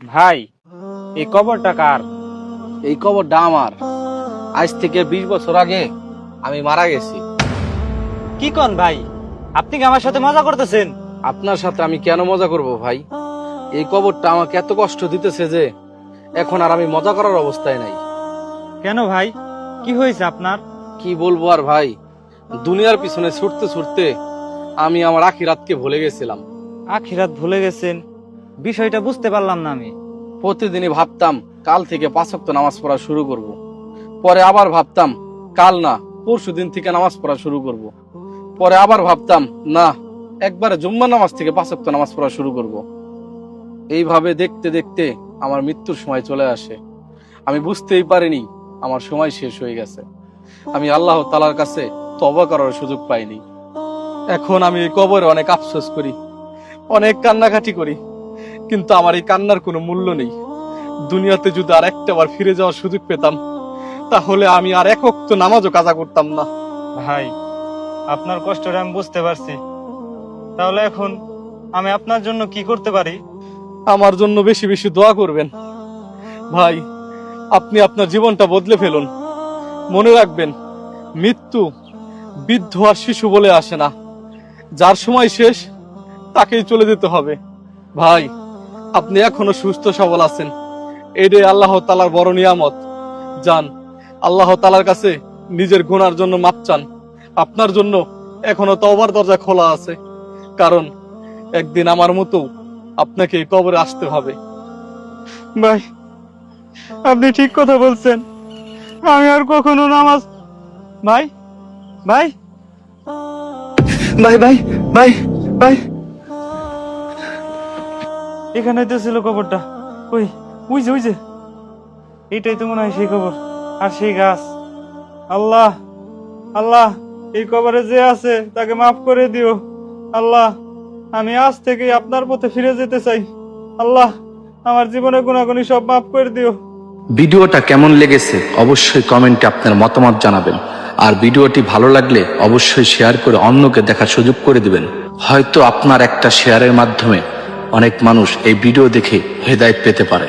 ভাই, এই কবরটা কার? এই কবরটা আমার। আজ থেকে 20 বছর আগে আমি মারা গেছি। কি কোন ভাই? আপনি কি আমার সাথে মজা করতেছেন? আপনার সাথে আমি কেন মজা করব ভাই? এই কবরটা আমাকে এত কষ্ট দিতেছে যে এখন আর আমি মজা করার অবস্থায় নাই। কেন ভাই, কি হয়েছে আপনার? কি বলবো আর ভাই, দুনিয়ার পিছনে ছুটতে ছুটতে আমি আমার আখিরাতকে ভুলে গেছিলাম। আখিরাত ভুলে গেছেন? বিষয়টা বুঝতে পারলাম না আমি। প্রতিদিনই ভাবতাম কাল থেকে 5 ওয়াক্ত নামাজ পড়া শুরু করব। পরে আবার ভাবতাম কাল না, পরশুদিন থেকে নামাজ পড়া শুরু করব। পরে আবার ভাবতাম না, একবারে জুম্মা নামাজ থেকে 5 ওয়াক্ত নামাজ পড়া শুরু করব। এইভাবে দেখতে দেখতে আমার মৃত্যুর সময় চলে আসে। আমি বুঝতেই পারিনি আমার সময় শেষ হয়ে গেছে। আমি আল্লাহ তাআলার কাছে তওবা করার সুযোগ পাইনি। এখন আমি এই কবরে অনেক আফসোস করি, অনেক কান্নাকাটি করি, কিন্তু আমার এই কান্নার কোনো মূল্য নেই। দুনিয়াতে যদি আর একটাবার ফিরে যাওয়ার সুযোগ পেতাম, তাহলে আমি আর 1 ওয়াক্ত নামাজও কাজা করতাম না। ভাই, আপনার কষ্টটা আমি বুঝতে পারছি। তাহলে এখন আমি আপনার জন্য কি করতে পারি? আমার জন্য বেশি বেশি দোয়া করবেন ভাই। আপনি আপনার জীবনটা বদলে ফেলুন। মনে রাখবেন, মৃত্যু বৃদ্ধ আর শিশু বলে আসে না। যার সময় শেষ তাকেই চলে যেতে হবে। ভাই, আপনি এখনো সুস্থ সবল আছেন, এটাই আল্লাহ তাআলার বড় নিয়ামত। যান, আল্লাহ তাআলার কাছে নিজের গুনার জন্য মাপ চান। আপনার জন্য এখনো তওবার দরজা খোলা আছে, কারণ একদিন আমার মতো আপনাকে এই কবরে আসতে হবে। ভাই, আপনি ঠিক কথা বলছেন। আমি আর কখনো নামাজ... ভাই, ভাই, ভাই ভাই ভাই ভাই এখানে তো ছিল কবরটা। ওই ওই যে ওই যে, এটাই তো মনে হয় সেই কবর আর সেই গাছ। আল্লাহ, আল্লাহ, এই কবরে যে আছে তাকে মাফ করে দিও। আল্লাহ, আমি আজ থেকে আপনার পথে ফিরে যেতে চাই। আল্লাহ, আমার জীবনে গুনাহগুনি সব মাফ করে দিও। ভিডিওটা কেমন লেগেছে অবশ্যই কমেন্টে আপনার মতামত জানাবেন। আর ভিডিওটি ভালো লাগলে অবশ্যই শেয়ার করে অন্যকে দেখার সুযোগ করে দিবেন। হয়তো আপনার একটা শেয়ারের মাধ্যমে অনেক মানুষ এই ভিডিও দেখে হেদায়েত পেতে পারে।